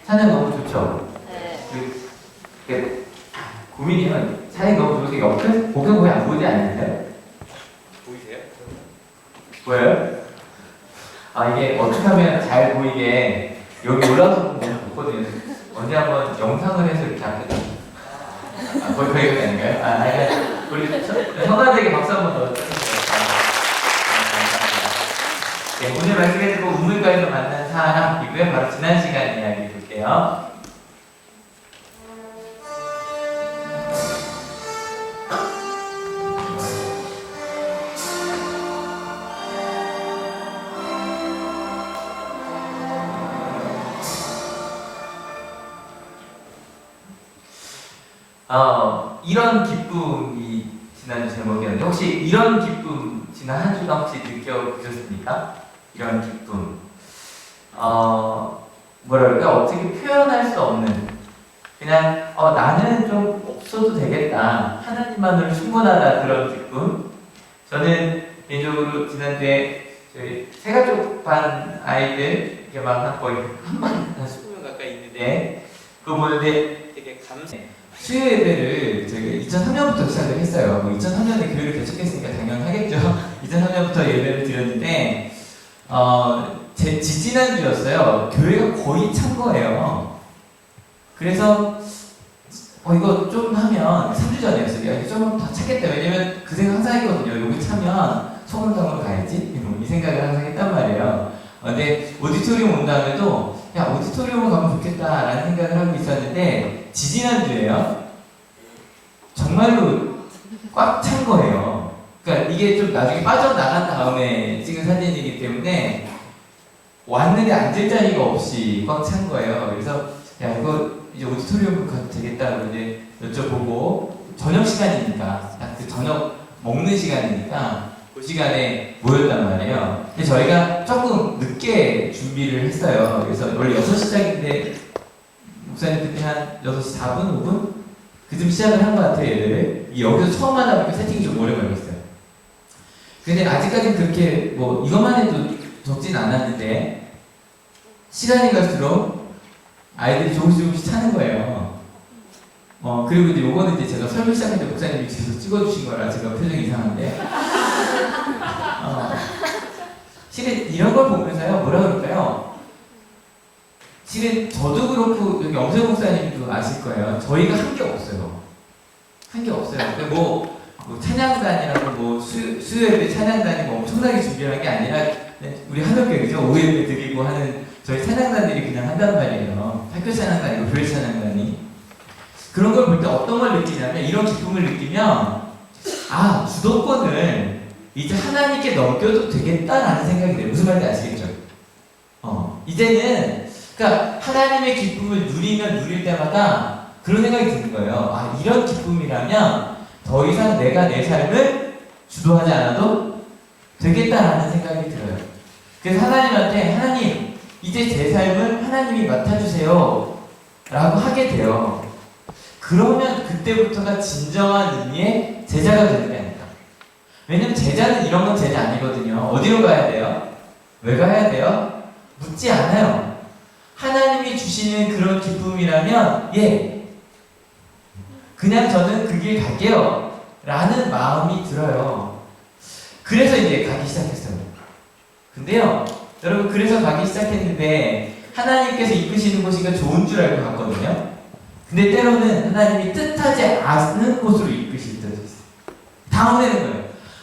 찬양 너무 좋죠? 네. 고민이면 찬양 너무 좋은데 옆에 보면 거의 안 보이지 않으세요? 보이세요? 보여요? 아, 이게 어떻게 하면 잘 보이게 여기 올라와서 보면 너무 좋거든요. 언제 한번 영상을 해서 이렇게 앞에다. 아, 거의 그런 거 아닌가요? 아, 우리 성가대에게 박수 한번 더 쳐주세요. 네, 오늘 말씀해주고 우물가에서 만난 사람이고요. 바로 지난 시간 이야기 볼게요. 이런 기쁨이 지난주 제목이었는데 혹시 이런 기쁨 지난 한 주간 혹시 느껴보셨습니까? 이런 기쁨. 뭐랄까 어떻게 표현할 수 없는 그냥 나는 좀 없어도 되겠다. 하나님만으로 충분하다 그런 기쁨. 저는 개인적으로 지난주에 저희 세가족 반 아이들 이게 막 거의 한 20명 가까이 있는데 그거 보는데 되게 감사해요. 수요 예배를 저희가 2003년부터 시작을 했어요. 2003년에 교회를 개척했으니까 당연하겠죠. 2003년부터 예배를 드렸는데 제 지지난주였어요. 교회가 거의 찬 거예요. 그래서 이거 좀 하면 3주 전이었어요. 좀 더 찾겠다. 왜냐면 그 생각 항상 했거든요. 여기 차면 소문당으로 가야지. 이 생각을 항상 했단 말이에요. 근데 오디토리움 온 다음에도 야 오디토리움을 가면 좋겠다라는 생각을 하고 있었는데 지지난주에요. 정말로 꽉 찬 거예요. 그러니까 이게 좀 나중에 빠져나간 다음에 찍은 사진이기 때문에 왔는데 앉을 자리가 없이 꽉 찬 거예요. 그래서 야 이거 이제 오디토리움 가도 되겠다 그런데 여쭤보고 저녁 시간이니까 딱 그 저녁 먹는 시간이니까 그 시간에 모였단 말이에요. 근데 저희가 조금 늦게 준비를 했어요. 그래서 원래 6시 시작인데 목사님 그때 한 6시 4분, 5분? 그쯤 시작을 한 것 같아요, 예배를. 여기서 처음 하다 보니까 세팅이 좀 오래 걸렸어요. 근데 아직까지는 그렇게 뭐 이것만 해도 적진 않았는데 시간이 갈수록 아이들이 조금씩 차는 거예요. 그리고 이제 요거는 이제 제가 설교 시작할 때 목사님이 계속 찍어주신 거라 제가 표정이 이상한데 실은 이런 걸 보면서요, 뭐라 그럴까요? 실은 저도 그렇고 여기 엄세 목사님도 아실 거예요. 저희가 한 게 없어요. 한 게 없어요. 근데 뭐 찬양단이라고 뭐 수요예배 찬양단이 뭐 엄청나게 준비한 게 아니라 우리 하늘교회죠. 오예배 드리고 하는 저희 찬양단들이 그냥 한단 말이에요. 학교 찬양단이고 교회 찬양단이. 그런 걸 볼 때 어떤 걸 느끼냐면 이런 기쁨을 느끼면 주도권을 이제 하나님께 넘겨도 되겠다라는 생각이 들어요. 무슨 말인지 아시겠죠? 이제는 그러니까 하나님의 기쁨을 누리면 누릴 때마다 그런 생각이 드는 거예요. 이런 기쁨이라면 더 이상 내가 내 삶을 주도하지 않아도 되겠다라는 생각이 들어요. 그래서 하나님한테 하나님 이제 제 삶을 하나님이 맡아주세요 라고 하게 돼요. 그러면 그때부터가 진정한 의미의 제자가 되는 게 아닐까. 왜냐면 제자는 이런 건 제자 아니거든요. 어디로 가야 돼요? 왜 가야 돼요? 묻지 않아요. 하나님이 주시는 그런 기쁨이라면 그냥 저는 그 길 갈게요 라는 마음이 들어요. 그래서 이제 가기 시작했어요. 근데요 여러분, 그래서 가기 시작했는데 하나님께서 이끄시는 곳이가 좋은 줄 알고 갔거든요. 근데 때로는 하나님이 뜻하지 않은 곳으로 이끄실 때도 있어요. 당황되는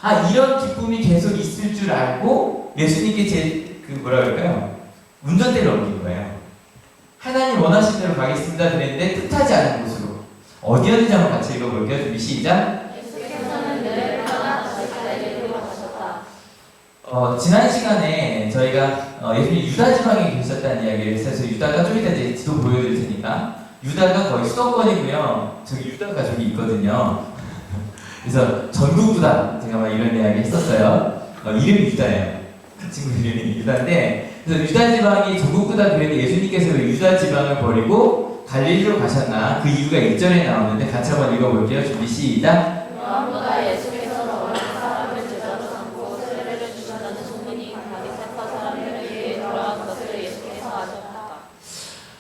거예요. 이런 기쁨이 계속 있을 줄 알고 예수님께 뭐라 그럴까요? 운전대를 옮긴 거예요. 하나님 원하신 대로 가겠습니다 그랬는데 뜻하지 않은 곳으로. 어디였는지 한번 같이 읽어볼게요. 준비 시작. 예수께서는 늘 떠나 갈릴리로 가셨다. 지난 시간에 저희가 예수님이 유다 지방에 계셨다는 이야기를 해서 유다가 좀 이따 이제 지도 보여드릴 테니까 유다가 거의 수도권이고요. 저기 유다가 저기 있거든요. 그래서 전국구다 제가 막 이런 이야기 했었어요. 이름이 유다예요. 그 친구 이름이 유다인데 그래서 유다 지방이 전국구다 교회인데 예수님께서 왜 유다 지방을 버리고 갈릴리로 가셨나 그 이유가 1절에 나오는데 같이 한번 읽어볼게요. 준비 시작. 무엇보다 예수께서 모든 사람을 제자로 삼고 세례를 주셨다는 소문이 가기 세파 사람들에게 돌아간 것을 예수께서 아셨다.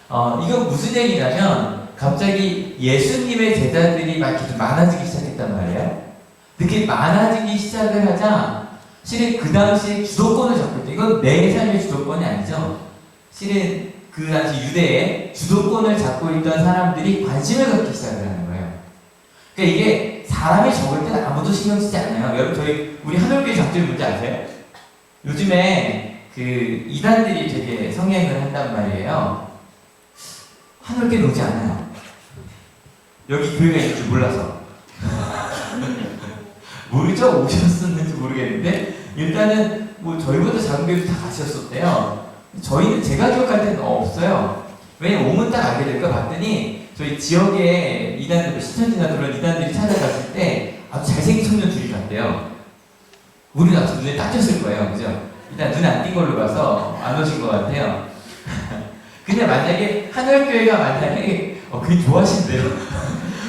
이건 무슨 얘기냐면 갑자기 예수님의 제자들이 막 이렇게 좀 많아지기 시작했단 말이에요. 이렇게 많아지기 시작을 하자 실은 그 당시에 주도권을 잡고 있다. 이건 내 삶의 주도권이 아니죠. 실은 그 당시 유대에 주도권을 잡고 있던 사람들이 관심을 갖기 시작을 하는 거예요. 그러니까 이게 사람이 적을 때는 아무도 신경 쓰지 않아요. 여러분 우리 하늘교회 장점이 뭔지 아세요? 요즘에 그 이단들이 되게 성행을 한단 말이에요. 하늘교회 오지 않아요. 여기 교회가 있는 줄 몰라서. 모르죠? 오셨었는지 모르겠는데 일단은 뭐 저희보다 작은 교회도 다 가셨었대요. 저희는 제가 기억할 때는 없어요. 왜냐면 오면 딱 알게 될까 봤더니 저희 지역에 이단들, 신천지나 그런 이단들이 찾아갔을 때 아주 잘생긴 청년 둘이 갔대요. 우리는 아주 눈에 딱 띄었을 거예요. 그죠? 일단 눈에 안 띈 걸로 봐서 안 오신 것 같아요. 근데 만약에 하늘교회가 만약에 그게 좋아하신대요.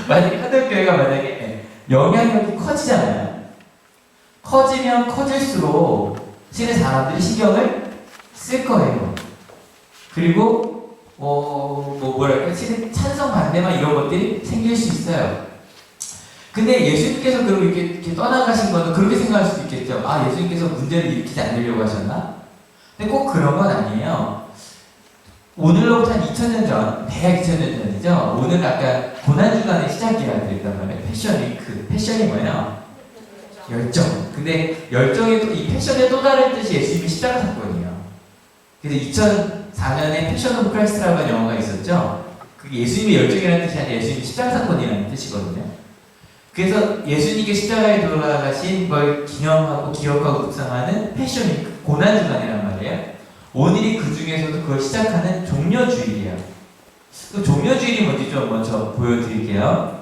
만약에 하늘교회가 만약에 영향력이 커지잖아요. 커지면 커질수록 실은 사람들이 신경을 쓸 거예요. 그리고 뭐랄까 실은 찬성 반대만 이런 것들이 생길 수 있어요. 근데 예수님께서 그럼 이렇게 떠나가신 거는 그렇게 생각할 수도 있겠죠. 아, 예수님께서 문제를 일으키지 않으려고 하셨나? 근데 꼭 그런 건 아니에요. 오늘로부터 한 2000년 전, 대략 2000년 전이죠. 오늘 아까 고난주간의 시작이라고 그랬단 말이에요. 패션 위크. 패션이 뭐예요? 열정. 근데 열정이 이 패션의 또 다른 뜻이 예수님의 십자가 사건이에요. 그래서 2004년에 패션 오브 크라이스트라고 하는 영화가 있었죠. 그게 예수님의 열정이라는 뜻이 아니라 예수님의 십자가 사건이라는 뜻이거든요. 그래서 예수님께 십자가에 돌아가신 걸 기념하고 기억하고 묵상하는 패션 위크, 고난주간이란 말이에요. 오늘이 그 중에서도 그걸 시작하는 종려주일이에요. 그 종려주일이 뭔지 좀 먼저 보여드릴게요.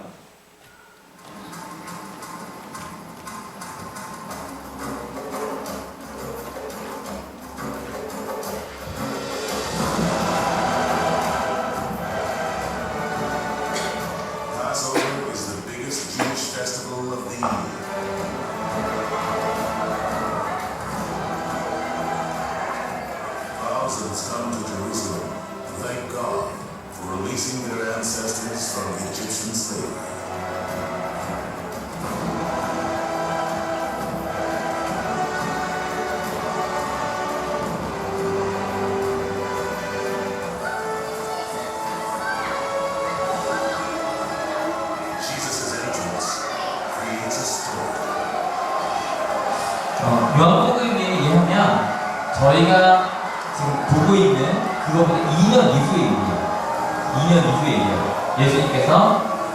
Passover is the biggest Jewish festival of the year. Thousands come to Jerusalem to thank God for releasing their ancestors from Egyptian slavery. Jesus' entrance creates a story. 요한복음에 의하면 저희가 지금 보고 있는 그거보다 2년 이후의 일이에요. 2년 이후의 일이에요. 예수님께서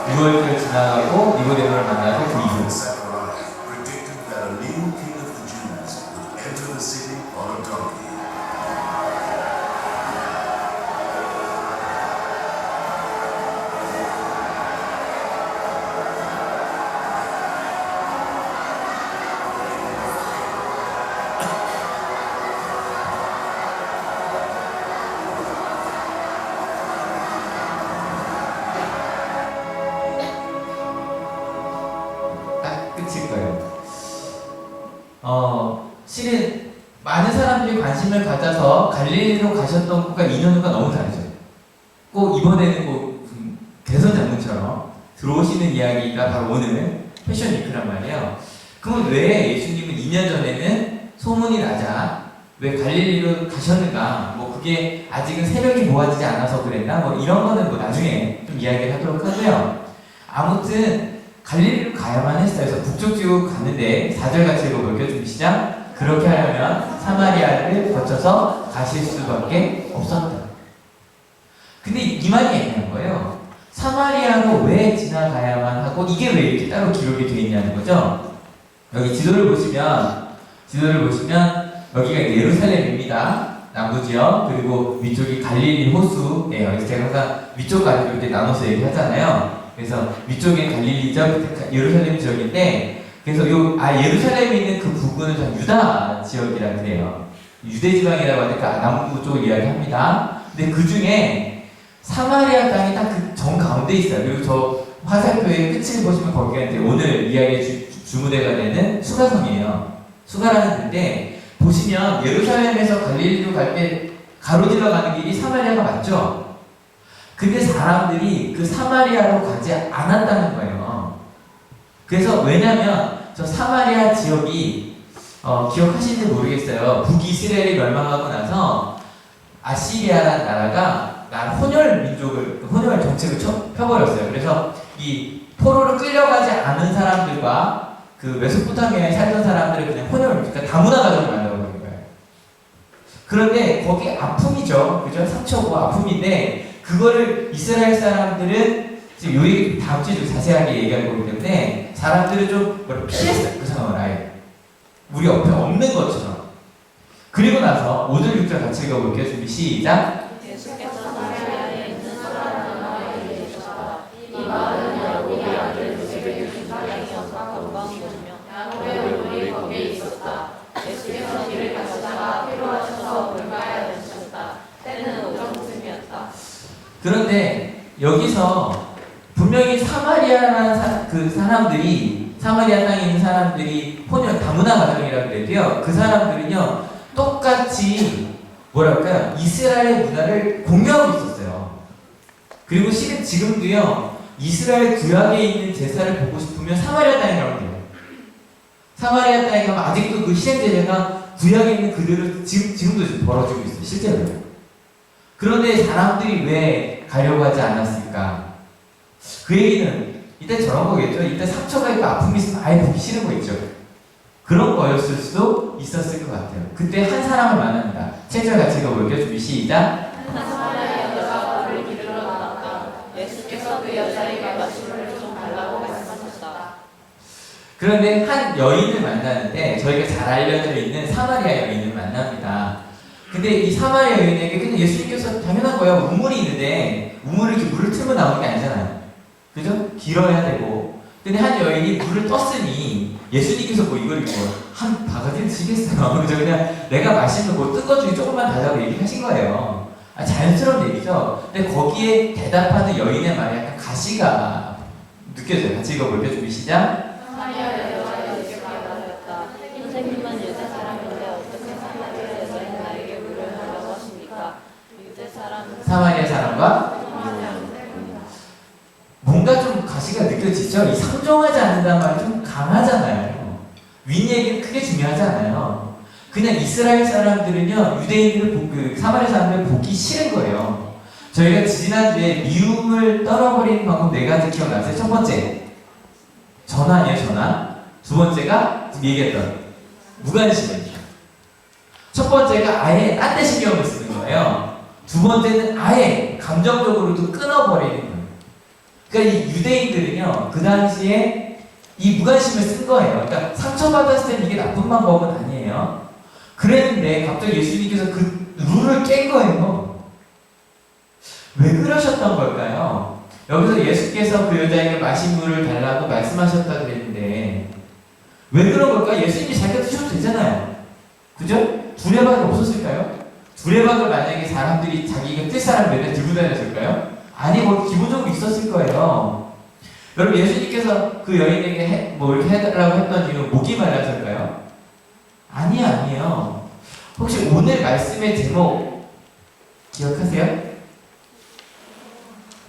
6월절 지나가고 니고데모를 만나고 그 이후. Zechariah predicted that a new king of the Jews would enter the city on a donkey. 딱 끝일 거예요. 실은 많은 사람들이 관심을 가져서 갈릴리로 가셨던 것과 2년 후가 너무 다르죠. 꼭 이번에는 뭐 대선 장군처럼 들어오시는 이야기가 바로 오늘 패션 위크란 말이에요. 그럼 왜 예수님은 2년 전에는 소문이 나자 왜 갈릴리로 가셨는가? 뭐 그게 아직은 세력이 모아지지 않아서 그랬나? 뭐 이런 거는 뭐 나중에 좀 이야기를 하도록 하고요. 아무튼 갈릴리로 가야만 했어요. 그래서 북쪽 지역 갔는데 4절 같이 읽어볼게요. 좀 시작. 그렇게 하려면 사마리아를 거쳐서 가실 수밖에 없었다. 근데 이 말이 애매한 거예요. 사마리아로 왜 지나가야만 하고 이게 왜 이렇게 따로 기록이 되어 있냐는 거죠. 여기 지도를 보시면 여기가 예루살렘입니다. 남부 지역. 그리고 위쪽이 갈릴리 호수예요. 그래서 제가 항상 위쪽 아래로 이렇게 나눠서 얘기하잖아요. 그래서 위쪽에 갈릴리 지역, 예루살렘 지역인데, 그래서 예루살렘에 있는 그 부분은 다 유다 지역이라 그래요. 유대 지방이라고 하니까 남부 쪽을 이야기합니다. 근데 그 중에 사마리아 땅이 딱 그 정 가운데 있어요. 그리고 저 화살표의 끝을 보시면 거기가 이제 오늘 이야기의 주무대가 되는 수가성이에요. 수가라는 데인데, 보시면 예루살렘에서 갈릴리로 갈 때 가로질러 가는 길이 사마리아가 맞죠? 근데 사람들이 그 사마리아로 가지 않았다는 거예요. 그래서 왜냐면 저 사마리아 지역이 기억하시는지 모르겠어요. 북이스라엘이 멸망하고 나서 아시리아라는 나라가 혼혈 민족을, 혼혈 정책을 펴버렸어요. 그래서 이 포로로 끌려가지 않은 사람들과 그 메소포타미아에 살던 사람들을 그냥 혼혈, 그러니까 다문화 가정을 만들어버린 거예요. 그런데 거기 아픔이죠. 그죠? 상처고 아픔인데 그거를 이스라엘 사람들은 지금 요 얘기 다음 주에 좀 자세하게 얘기할 거기 때문에 사람들은 좀 피했어요. 그 상황을 아예. 우리 옆에 없는 것처럼. 그리고 나서 5절 6절 같이 읽어볼게요. 준비 시작. 예수께서 사마리아에 있는 사람들과 이르시되 이 마을은 야곱이 아들 요셉에게 준 땅이어서 건강이었으며 야곱의 우리 거기에 있었다. 예수께서 길을 가시다가 필요하셔서 물가에 앉으셨다. 때는 오정쯤이었다. 그런데 여기서 분명히 사마리아라는 그 사람들이, 사마리아 땅에 있는 사람들이 혼혈 다문화 가정이라고 그랬대요. 그 사람들은요 똑같이 뭐랄까요, 이스라엘 문화를 공유하고 있었어요. 그리고 실은 지금도요 이스라엘 구약에 있는 제사를 보고 싶으면 사마리아 땅에 가면 돼요. 사마리아 땅에 가면 아직도 그 희생 제사가 구약에 있는 그대로 지금도 벌어지고 있어요. 실제로. 그런데 사람들이 왜 가려고 하지 않았을까? 그 얘기는 이때 저런 거겠죠. 이때 상처가 있고 아픔이 있으면 아예 보기 싫은 거 있죠. 그런 거였을 수도 있었을 것 같아요. 그때 한 사람을 만납니다. 7절 같이 읽어볼게요. 준비 시작. 한 사마리아 여자가 물을 기르러 나왔다. 예수께서 그 여자에게 마실 물을 좀 달라고 말씀하셨다. 그런데 한 여인을 만나는데 저희가 잘 알려져 있는 사마리아 여인을 만납니다. 근데 이 사마리아 여인에게 그냥 예수님께서 당연한 거예요. 우물이 있는데 우물을 이렇게 물을 틀면 나오는 게 아니잖아요. 그죠? 길어야 되고. 근데 한 여인이 물을 떴으니 예수님께서 뭐 이걸 한 바가지를 치겠어요. 그죠? 그냥 내가 마시는 뭐뜬 것 중에 조금만 달라고 얘기하신 거예요. 자연스러운 얘기죠. 근데 거기에 대답하는 여인의 말에 약간 가시가 느껴져요. 같이 읽어볼게요. 준비 시작. 사마리아 여자가 예수께 말하였다. 선생님은 유대 사람인데 어떻게 사마리아 여자인 나에게 물을 달라고 하십니까? 유대 사람은 사마리아 사람과 뭔가 좀 가시가 느껴지죠? 이 상종하지 않는다는 말이 좀 강하잖아요. 윈 얘기는 크게 중요하지 않아요. 그냥 이스라엘 사람들은요, 유대인들을 그 사마리아 사람들을 보기 싫은 거예요. 저희가 지난주에 미움을 떨어버리는 방법 4가지 기억나세요? 첫 번째, 전화 아니에요, 전화? 두 번째가 지금 얘기했던 무관심이에요. 첫 번째가 아예 딴 데 신경을 쓰는 거예요. 두 번째는 아예 감정적으로도 끊어버리는 거예요. 그러니까 이 유대인들은요, 그 당시에 이 무관심을 쓴 거예요. 그러니까 상처받았을 때 이게 나쁜 방법은 아니에요. 그랬는데 갑자기 예수님께서 그 룰을 깬 거예요. 왜 그러셨던 걸까요? 여기서 예수께서 그 여자에게 마신 물을 달라고 말씀하셨다 그랬는데 왜 그런 걸까? 예수님이 자기가 드셔도 되잖아요. 그죠? 두레박이 없었을까요? 두레박을 만약에 사람들이 자기가 뜰 사람 맨날 들고 다녔을까요? 아니, 뭐 기본적으로 있었을 거예요. 여러분, 예수님께서 그 여인에게 뭐 이렇게 해달라고 했던 이유는 목이 말라서일까요? 아니에요. 혹시 오늘 말씀의 제목 기억하세요?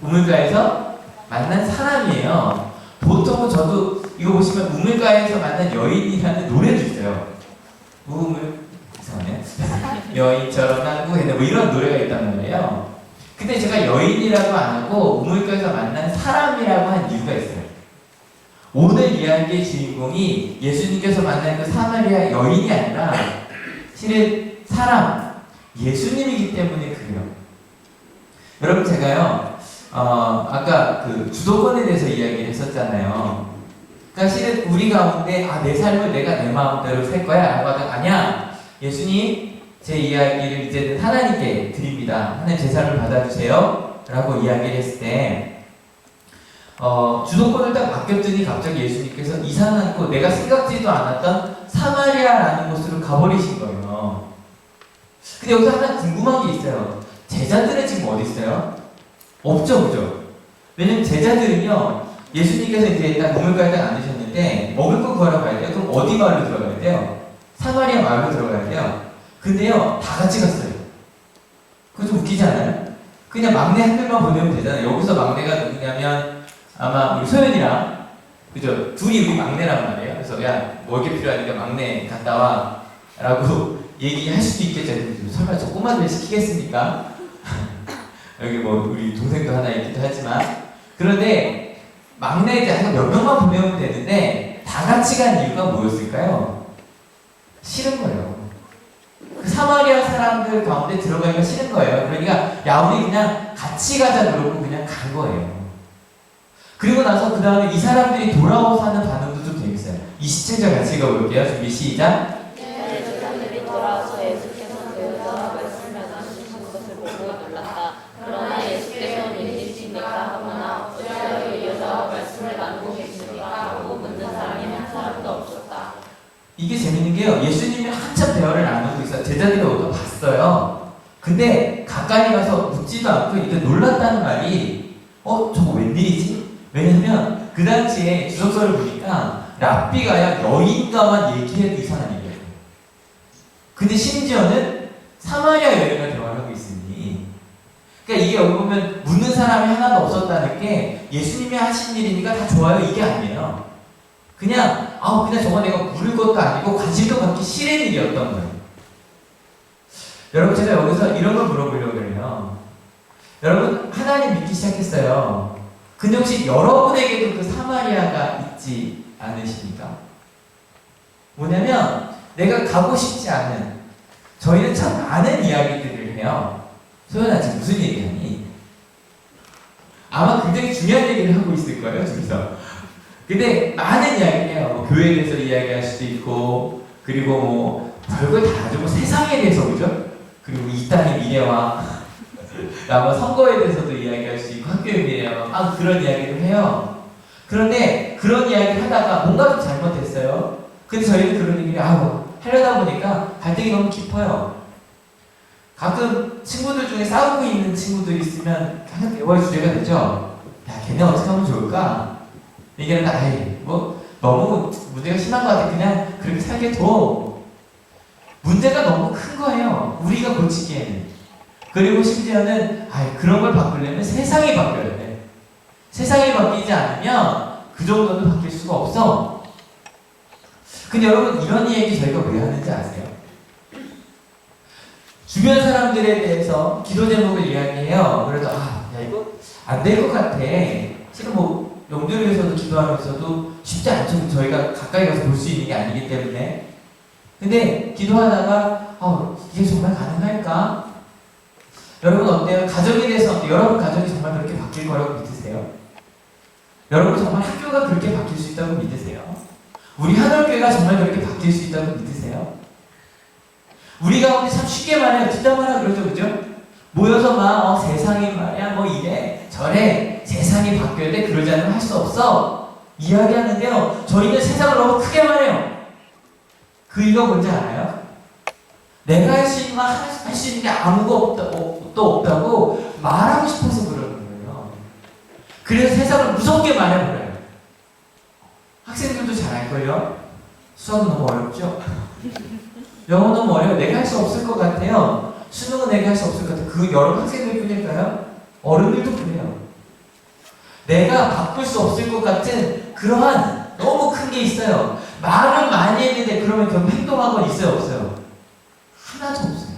우물가에서 만난 사람이에요. 보통은 저도 이거 보시면 우물가에서 만난 여인이라는 노래도 있어요. 이상하네. 여인처럼 난 구했네. 뭐 이런 노래가 있단 말이에요. 근데 제가 여인이라고 안 하고 우물가에서 만난 사람이라고 한 이유가 있어요. 오늘 이야기의 주인공이 예수님께서 만난 그 사마리아 여인이 아니라 실은 사람, 예수님이기 때문에 그래요. 여러분, 제가요, 아까 그 주도권에 대해서 이야기를 했었잖아요. 그러니까 실은 우리 가운데 내 삶을 내가 내 마음대로 살 거야 라고 하다가 아니야, 예수님 제 이야기를 이제는 하나님께 드립니다. 하나님 제 삶을 받아주세요 라고 이야기를 했을 때 주도권을 딱 맡겼더니 갑자기 예수님께서 이상한 곳, 내가 생각지도 않았던 사마리아라는 곳으로 가버리신 거예요. 근데 여기서 하나 궁금한 게 있어요. 제자들은 지금 어디 있어요? 없죠, 그죠? 왜냐면 제자들은요, 예수님께서 이제 딱 우물가에 딱 앉으셨는데 먹을 거 구하러 가야 돼요. 그럼 어디 마을로 들어가야 돼요? 사마리아 마을로 들어가야 돼요. 근데요, 다 같이 갔어요. 그거 좀 웃기지 않아요? 그냥 막내 한 명만 보내면 되잖아요. 여기서 막내가 누구냐면 아마 우리 소연이랑 그죠? 둘이 우리 막내란 말이에요. 그래서 야, 뭐 이렇게 필요하니까 막내 갔다 와 라고 얘기할 수도 있겠죠. 설마 저 꼬마들 시키겠습니까? 여기 뭐 우리 동생도 하나 있기도 하지만 그런데 막내 이제 한 몇 명만 보내면 되는데 다 같이 간 이유가 뭐였을까요? 싫은 거예요. 그 사마리아 사람들 가운데 들어가기가 싫은 거예요. 그러니까 야 우리 그냥 같이 가자 그러고 그냥 간 거예요. 그리고 나서 그 다음에 이 사람들이 돌아와서 하는 반응도 좀 재밌어요. 27절 같이 읽어볼게요. 준비 시작. 제자들이 돌아와서 예수께서 그 여자와 말씀을 나누시는 것을 보고 놀랐다. 그러나 예수께서 믿으십니까 하거나 어찌하여 이 여자와 말씀을 나누고 계십니까 하고 묻는 사람이 한 사람도 없었다. 이게 재밌는 게요. 예수님이 한참 대화를 나누고 있어요. 제자들이 오다 봤어요. 근데 가까이 가서 묻지도 않고 이렇게 놀랐다는 말이 저거 웬일이지? 왜냐면 그 당시에 주석서를 보니까 랍비가야 여인과만 얘기해도 이상한 일이에요. 근데 심지어는 사마리아 여인과 대화를 하고 있으니 그러니까 이게 여기 보면 묻는 사람이 하나도 없었다는 게 예수님이 하신 일이니까 다 좋아요 이게 아니에요. 그냥 그냥 저거 내가 물을 것도 아니고 관심도 갖기 싫은 일이었던 거예요. 여러분 제가 여기서 이런 걸 물어보려고 해요. 여러분 하나님 믿기 시작했어요. 근데 혹시 여러분에게도 그 사마리아가 있지 않으십니까? 뭐냐면 내가 가고 싶지 않은 저희는 참 많은 이야기들을 해요. 소연아 지금 무슨 얘기하니? 아마 굉장히 중요한 얘기를 하고 있을 거예요 저기서. 근데 많은 이야기를 해요. 뭐 교회에 대해서 이야기할 수도 있고 그리고 뭐 별걸 다 하죠. 뭐 세상에 대해서 그죠? 그리고 이 땅의 미래와 아마 선거에 대해서도 이야기할 수 있고 학교의 미래와 그런 이야기를 해요. 그런데 그런 이야기를 하다가 뭔가 좀 잘못됐어요. 근데 저희는 그런 얘기를 하려다 보니까 갈등이 너무 깊어요. 가끔 친구들 중에 싸우고 있는 친구들이 있으면 항상 대화의 주제가 되죠. 야 걔네 어떻게 하면 좋을까? 얘기하는데 뭐 너무 문제가 심한 것 같아. 그냥 그렇게 살게 둬. 문제가 너무 큰 거예요. 우리가 고치기에는. 그리고 심지어는 그런 걸 바꾸려면 세상이 바뀌어야 돼. 세상이 바뀌지 않으면 그 정도는 바뀔 수가 없어. 근데 여러분 이런 얘기 저희가 왜 하는지 아세요? 주변 사람들에 대해서 기도 제목을 이야기해요. 그래도 야 이거 안 될 것 같아. 실은 뭐 영들에서도 기도하면서도 쉽지 않죠. 저희가 가까이 가서 볼 수 있는 게 아니기 때문에. 근데 기도하다가 이게 정말 가능할까? 여러분 어때요? 가정에 대해서 어때요? 여러분 가정이 정말 그렇게 바뀔 거라고 믿으세요? 여러분 정말 학교가 그렇게 바뀔 수 있다고 믿으세요? 우리 하늘교회가 정말 그렇게 바뀔 수 있다고 믿으세요? 우리 가운데 참 쉽게 말해요. 뒷담화라 그러죠, 그죠? 모여서 막 세상이 말이야 뭐 이래 저래 세상이 바뀌어야 돼 그러지 않으면 할 수 없어 이야기하는데요. 저희는 세상을 너무 크게 말해요. 그 이유가 뭔지 알아요? 내가 할 수 있는 할 수 있는 게 아무것도 없다고 말하고 싶어서 그러는 거예요. 그래서 세상을 무섭게 말해버려요. 학생들도 잘 알걸요? 수학은 너무 어렵죠? 영어 너무 어려워. 내가 할 수 없을 것 같아요. 수능은 내가 할 수 없을 것 같아요. 그 여러 학생들 뿐일까요? 어른들도 그래요. 내가 바꿀 수 없을 것 같은 그러한 너무 큰 게 있어요. 말은 많이 했는데 그러면 결국 행동한 건 있어요? 없어요? 하나도 없어요.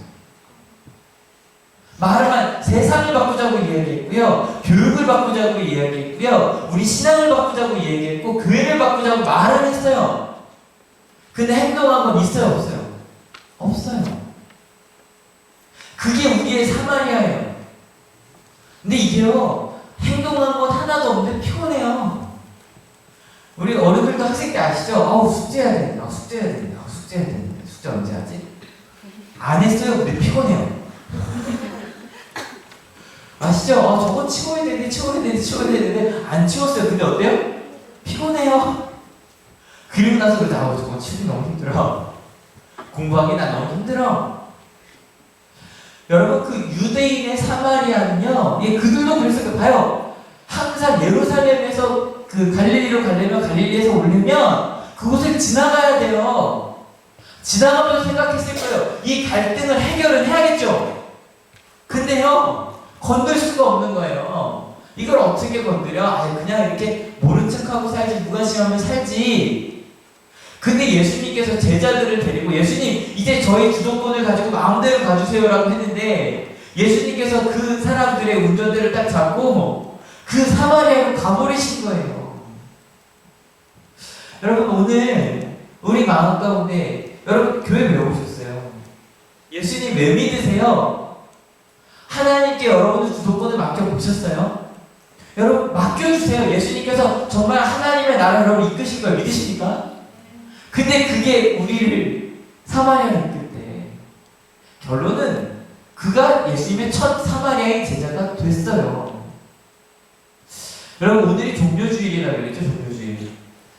말을 세상을 바꾸자고 이야기했고요. 교육을 바꾸자고 이야기했고요. 우리 신앙을 바꾸자고 이야기했고 교회를 바꾸자고 말을 했어요. 근데 행동한 건 있어요? 없어요? 없어요. 그게 우리의 사마리아예요. 근데 이게요. 행동한 건 하나도 없는데 피곤해요. 우리 어른들도 학생 때 아시죠? 숙제해야 된다. 숙제해야 된다. 숙제해야 된다. 숙제 언제 하지? 안 했어요. 근데 피곤해요. 아시죠? 저거 치워야 되는데 안 치웠어요. 근데 어때요? 피곤해요. 그리고 나서 저거 치우기 너무 힘들어. 공부하기 나 너무 힘들어. 여러분 그 유대인의 사마리아는요. 그들도 그랬어요. 봐요. 항상 예루살렘에서 그 갈릴리로 가려면 갈릴리에서 오려면 그곳을 지나가야 돼요. 지나가면서 생각했을 거예요. 이 갈등을 해결은 해야겠죠. 근데요. 건들 수가 없는 거예요. 이걸 어떻게 건드려? 그냥 이렇게 모른 척하고 살지, 무관심하면 살지. 근데 예수님께서 제자들을 데리고, 예수님 이제 저희 주도권을 가지고 마음대로 가주세요라고 했는데, 예수님께서 그 사람들의 운전대를 딱 잡고 그 사마리아로 가버리신 거예요. 여러분, 오늘 우리 마음 가운데, 여러분 교회 왜 오셨어요? 예수님 왜 믿으세요? 하나님께 여러분의 주도권을 맡겨보셨어요? 여러분 맡겨주세요. 예수님께서 정말 하나님의 나라를 여러분 이끄실 걸 믿으십니까? 근데 그게 우리를 사마리아로 이끌 때 결론은 그가 예수님의 첫 사마리아의 제자가 됐어요. 여러분, 오늘이 종료주일이라고 그랬죠? 종료주일.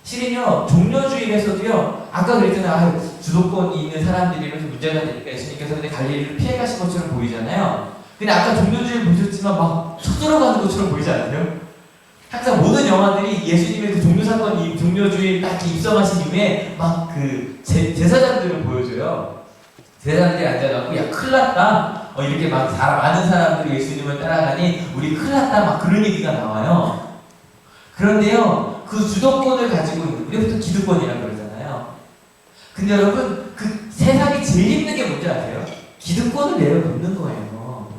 실은요, 종료주일에서도요, 아까 그랬잖아요. 주도권이 있는 사람들이면서 문제가 되니까 예수님께서 근데 갈릴리를 피해 가신 것처럼 보이잖아요. 근데 아까 종료주일 보셨지만 막 쳐들어가는 것처럼 보이지 않으세요? 항상 모든 영화들이 예수님의 그 종료사건, 종료주일 딱 입성하신 이후에 막 그 제사장들을 보여줘요. 제사장들이 앉아갖고, 야, 큰일 났다. 이렇게 막 많은 사람들이 예수님을 따라가니, 우리 큰일 났다. 막 그런 얘기가 나와요. 그런데요, 그 주도권을 가지고 있는, 우리부터 기득권이라고 그러잖아요. 근데 여러분, 그 세상에 제일 힘든 게 뭔지 아세요? 기득권을 내려놓는 거예요.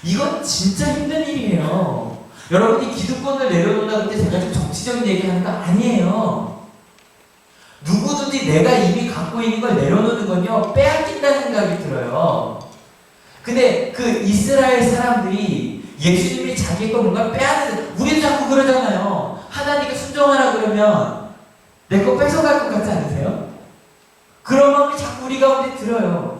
이건 진짜 힘든 일이에요. 여러분이 기득권을 내려놓는다고 할 때 제가 좀 정치적인 얘기하는 거 아니에요. 누구든지 내가 이미 갖고 있는 걸 내려놓는 건요, 빼앗긴다는 생각이 들어요. 근데 그 이스라엘 사람들이 예수님이 자기 거 뭔가 빼앗는, 우리도 자꾸 그러잖아요. 하나님께 순종하라 그러면 내 거 뺏어갈 것 같지 않으세요? 그런 마음이 자꾸 우리 가운데 들어요.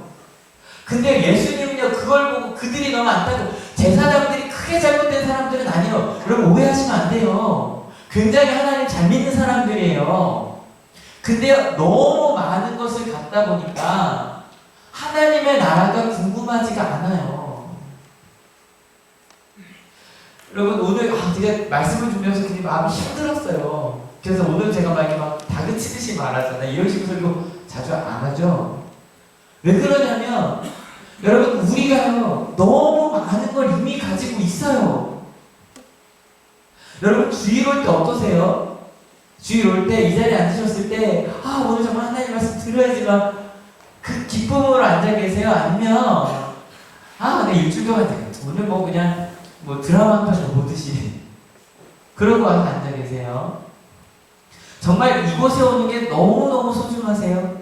근데 예수님은요, 그걸 보고 그들이 너무 안타고, 제사장들이 크게 잘못된 사람들은 아니에요. 여러분 오해하시면 안 돼요. 굉장히 하나님 잘 믿는 사람들이에요. 근데 너무 많은 것을 갖다 보니까 하나님의 나라가 궁금하지가 않아요. 여러분, 오늘 제가 말씀을 준비해서 굉장히 마음이 힘들었어요. 그래서 오늘 제가 막 이렇게 막 다그치듯이 말하잖아요. 이런 식으로 자주 안 하죠. 왜 그러냐면, 여러분, 우리가요, 너무 많은 걸 이미 가지고 있어요. 여러분, 주일 올 때 어떠세요? 주일 올 때, 이 자리에 앉으셨을 때, 오늘 정말 하나님 말씀 들어야지만, 그 기쁨으로 앉아 계세요? 아니면, 내 일주일 동안 오늘 뭐 그냥, 드라마 한 편 더 보듯이. 그러고 와서 앉아 계세요? 정말 이곳에 오는 게 너무너무 소중하세요?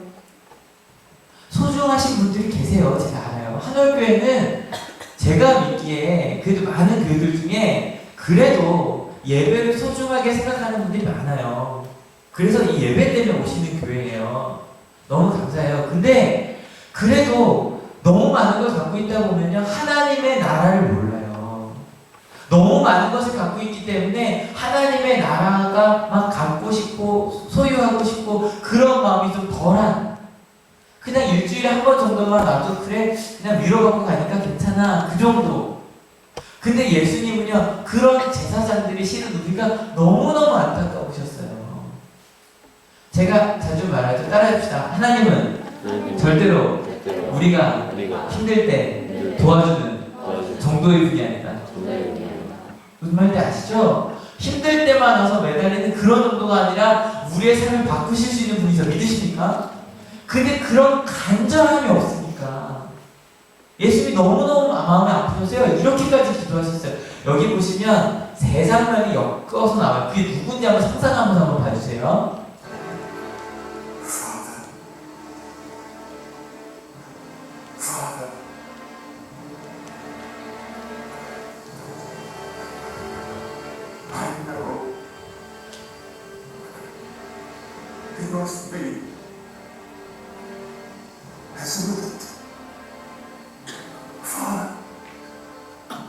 소중하신 분들이 계세요. 제가 알아요. 한월교회는 제가 믿기에 그래도 많은 교회들 중에 그래도 예배를 소중하게 생각하는 분들이 많아요. 그래서 이 예배 때문에 오시는 교회예요. 너무 감사해요. 근데 그래도 너무 많은 걸 갖고 있다 보면요, 하나님의 나라를 몰라요. 너무 많은 것을 갖고 있기 때문에 하나님의 나라가 막 갖고 싶고 소유하고 싶고 그런 마음이 좀 덜한, 그냥 일주일에 한 번 정도만 나도 그래 그냥 위로받고 가니까 괜찮아, 그 정도. 근데 예수님은요, 그런 제사장들이 실은 우리가 너무너무 안타까우셨어요. 제가 자주 말하죠. 따라합시다. 하나님은 절대로 우리가 힘들 때 도와주는 정도의 분이 아니다. 무슨 말인지 아시죠? 힘들 때만 와서 매달리는 그런 정도가 아니라 우리의 삶을 바꾸실 수 있는 분이죠. 믿으십니까? 근데 그런 간절함이 없으니까 예수님이 너무너무 마음이 아프셨어요. 이렇게까지 기도하셨어요. 여기 보시면 세 장면이 엮어서 나와요. 그게 누군지 한번 상상하면서 한번 봐주세요. Father, I know it must be as moved. Father,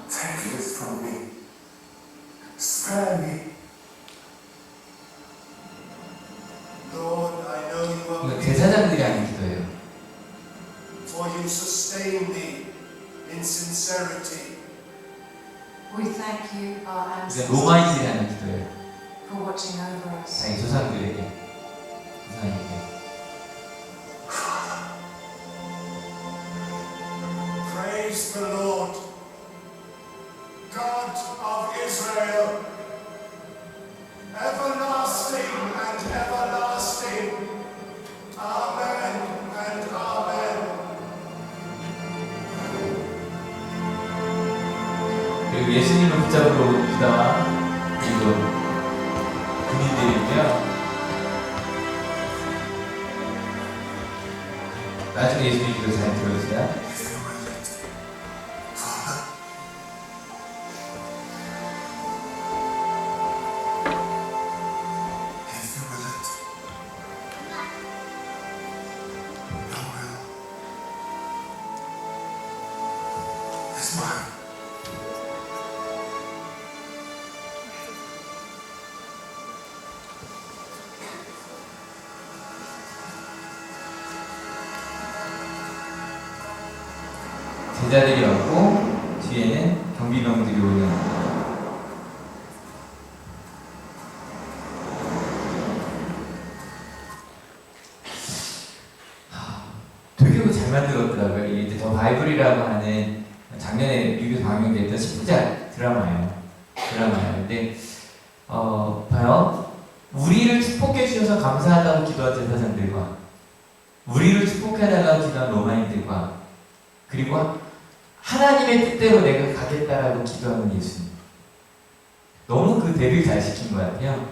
take this from me. Spare me. Lord, I know you are 이거 with me, 제사장들이 하는 기도예요. for you sustain me in sincerity. We thank you, our 이거 ancestors, 로마인들이 하는 기도예요. for watching over us. 자기 조상들에게, 조상에게. Praise the Lord. Israel, everlasting and everlasting. Amen and amen. 그리고 예수님을 붙잡으러 온 유다와 그리고 군인들이고요. 나중에 예수님 기도 잘 들어주세요. 제자들이 왔고 뒤에는 경비병들이 오는 되게 잘 만들었더라고요. 이게 더 바이블이라고 하는 작년에 미국에서 방영됐던 10부작 드라마예요. 근데 봐요. 우리를 축복해 주셔서 감사하다고 기도한 제사장들과 우리를 축복해달라고 기도한 로마인들과 그리고 하나님의 뜻대로 내가 가겠다라고 기도하는 예수님. 너무 그 대비를 잘 시킨 것 같아요.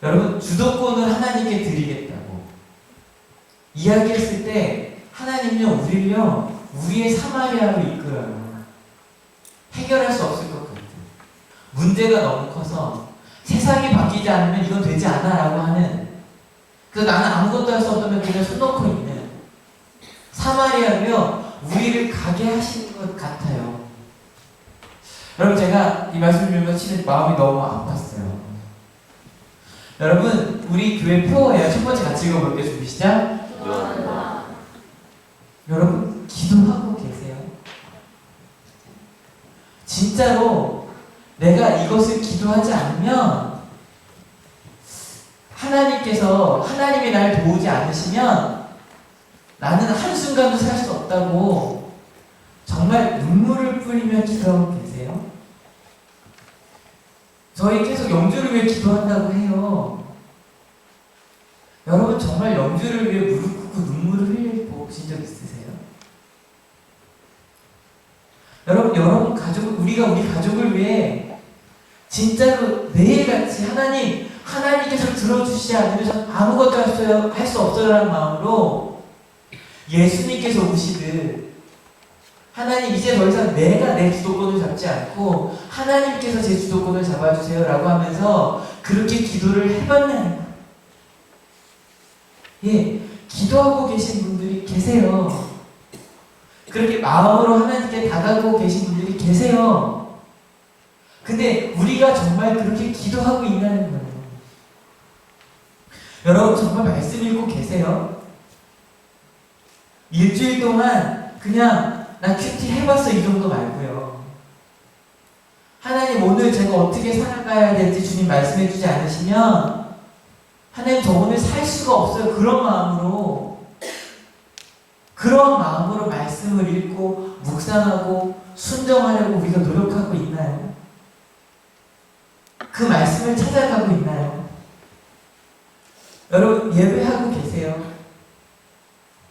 여러분, 주도권을 하나님께 드리겠다고 이야기했을 때 하나님요, 우리를요, 우리의 사마리아로 이끌어요. 해결할 수 없을 것 같아요. 문제가 너무 커서 세상이 바뀌지 않으면 이건 되지 않아 라고 하는, 그래서 나는 아무것도 할 수 없다면 그냥 손 놓고 있는 사마리아로요, 우리를 가게 하시는 것 같아요. 여러분, 제가 이 말씀을 들으면 마음이 너무 아팠어요. 여러분, 우리 교회 표어예요. 첫 번째 같이 읽어볼게요. 준비 시작. 기도한다. 여러분, 기도하고 계세요? 진짜로 내가 이것을 기도하지 않으면 하나님이 날 도우지 않으시면 나는 한순간도 살 수 없다고 정말 눈물을 뿌리며 기도하고 계세요? 저희 계속 영주를 위해 기도한다고 해요. 여러분, 정말 영주를 위해 무릎 꿇고 눈물을 흘려보신 적 있으세요? 여러분 우리가 우리 가족을 위해 진짜로 매일같이 하나님께서 들어주시지 않으면 아무것도 할 수 없어요라는 마음으로 예수님께서 오시듯 하나님, 이제 더 이상 내가 내 주도권을 잡지 않고 하나님께서 제 주도권을 잡아주세요 라고 하면서 그렇게 기도를 해봤냐는 거예요. 예, 기도하고 계신 분들이 계세요. 그렇게 마음으로 하나님께 다가가고 계신 분들이 계세요. 근데 우리가 정말 그렇게 기도하고 있냐는 거예요. 여러분, 정말 말씀 읽고 계세요? 일주일 동안 그냥 나 큐티 해봤어 이 정도 말고요. 하나님, 오늘 제가 어떻게 살아가야 될지 주님 말씀해주지 않으시면 하나님, 저 오늘 살 수가 없어요. 그런 마음으로 말씀을 읽고 묵상하고 순종하려고 우리가 노력하고 있나요? 그 말씀을 찾아가고 있나요? 여러분, 예배하고 계세요?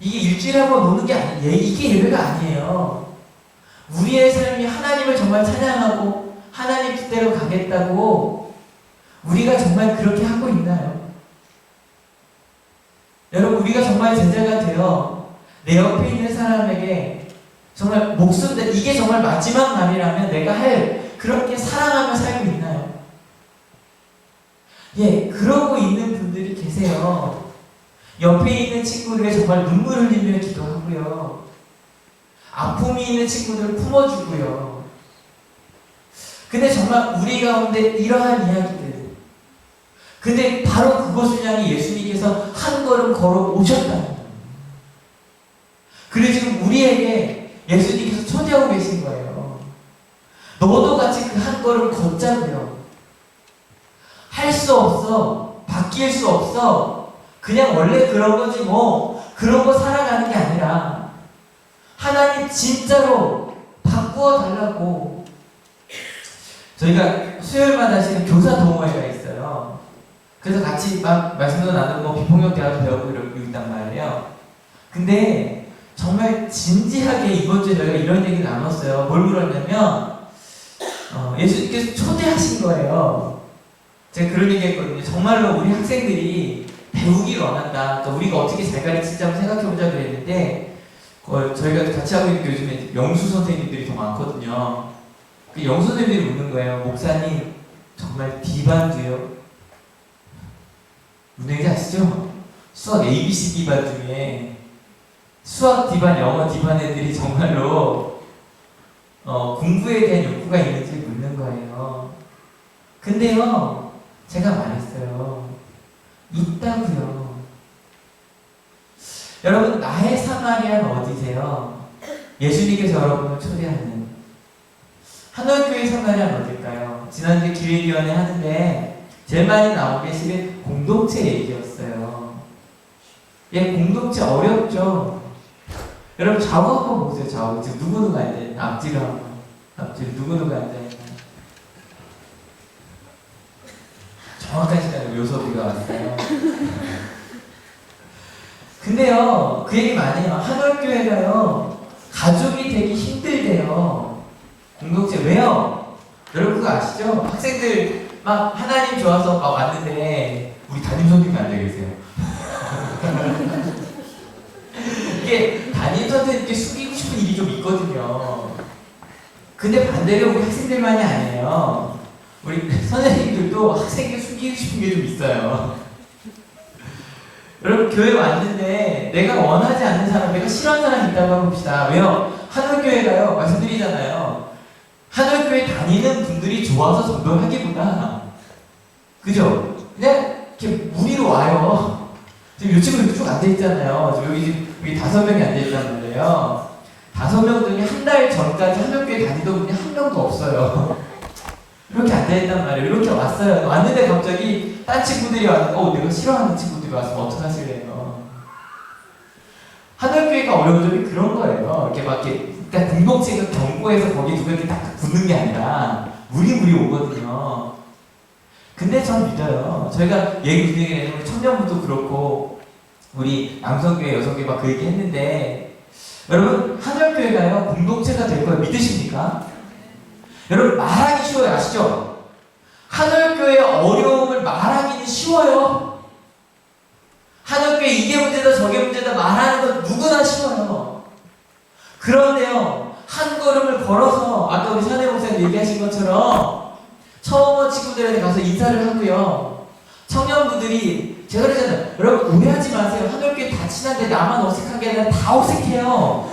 이게 일주일에 한 번 노는 게 아니에요. 이게 예배가 아니에요. 우리의 삶이 하나님을 정말 찬양하고 하나님 뜻대로 가겠다고 우리가 정말 그렇게 하고 있나요? 여러분, 우리가 정말 제자가 되어 내 옆에 있는 사람에게 정말 이게 정말 마지막 날이라면 내가 그렇게 사랑하며 살고 있나요? 예, 그러고 있는 분들이 계세요. 옆에 있는 친구들에게 정말 눈물 흘리며 기도하고요. 아픔이 있는 친구들을 품어주고요. 근데 정말 우리 가운데 이러한 이야기들, 근데 바로 그것을 향해 예수님께서 한 걸음 걸어 오셨다는 거예요. 그리고 지금 우리에게 예수님께서 초대하고 계신 거예요. 너도 같이 그 한 걸음 걷자고요. 할 수 없어. 바뀔 수 없어. 그냥 원래 그런 거지 뭐. 그런 거 살아가는 게 아니라 하나님 진짜로 바꾸어 달라고. 저희가 수요일마다 하시는 교사 동호회가 있어요. 그래서 같이 막 말씀도 나누고 비폭력 대화도 배우고 이러고 있단 말이에요. 근데 정말 진지하게 이번 주에 저희가 이런 얘기 나눴어요. 뭘 물었냐면 예수님께서 초대하신 거예요. 제가 그런 얘기 했거든요. 정말로 우리 학생들이 배우기를 원한다. 그러니까 우리가 어떻게 잘 가르치지 한번 생각해보자 그랬는데 저희가 같이 하고 있는 요즘에 영수 선생님들이 더 많거든요. 그 영수 선생님들이 묻는 거예요. 목사님 정말 D반도요? 무슨 얘기 아시죠? 수학 ABC D반 중에 수학 D반, 영어 D반 애들이 정말로 공부에 대한 욕구가 있는지 묻는 거예요. 근데요, 제가 말했어요. 있다고요. 여러분, 나의 사마리아는 어디세요? 예수님께서 여러분을 초대하는 한월교회 사마리아는 어딜까요? 지난주에 기획위원회 하는데 제일 많이 나온 게 실은 공동체 얘기였어요. 예, 공동체 어렵죠? 여러분 좌우 한번 보세요. 좌우 지금 누구누가 앉아있나? 앞뒤로 한번 앞뒤로 누구누가 앉아있나? 정확한 시간에 요소비가 왔어요. 근데요, 그 얘기 많이 해요. 한월교회가요, 가족이 되기 힘들대요. 공동체. 왜요? 여러분 그거 아시죠? 학생들 막 하나님 좋아서 막 왔는데 우리 담임 선생님이 앉아 계세요. 이게 담임 선생님께 숙이고 싶은 일이 좀 있거든요. 근데 반대로 우리 학생들만이 아니에요. 우리 선생님들도 학생에게 숙이고 싶은 게 좀 있어요. 여러분 교회 왔는데 내가 원하지 않는 사람, 내가 싫어하는 사람이 있다고 해봅시다. 왜요? 한월교회가요, 말씀드리잖아요. 한월교회 다니는 분들이 좋아서 전도하기보다, 그죠? 그냥 이렇게 무리로 와요. 지금 요 친구 이렇게 쭉 앉아있잖아요. 여기 5명이 앉아있단 말이에요. 5명 중에 한 달 전까지 한월교회 다니던 분이 한 명도 없어요. 이렇게 앉아있단 말이에요. 이렇게 왔어요. 왔는데 갑자기 딴 친구들이 와서 내가 싫어하는 친구들이 와서 어떡하실래요? 한월교회가 어려운 점이 그런 거예요. 이렇게 막 이렇게 그러니까 공동체가 경고해서 거기 누가 이렇게 딱 붙는 게 아니라 무리 오거든요. 근데 전 믿어요. 저희가 얘기 청년부도 그렇고 우리 남성교회, 여성교회 막 그 얘기 했는데 여러분 한월교회가요 공동체가 될 걸 믿으십니까? 여러분 말하기 쉬워요. 아시죠? 한월교회의 어려움을 말하기는 쉬워요. 한월교회 이게 문제다 저게 문제다 말하는 건 누구나 쉬워요. 그런데요 한 걸음을 걸어서 아까 우리 사내 목사님 얘기하신 것처럼 처음 온 친구들한테 가서 인사를 하고요. 청년분들이 제가 그러잖아요. 여러분 오해하지 마세요. 한월교회 다 친한데 나만 어색한 게 아니라 다 어색해요.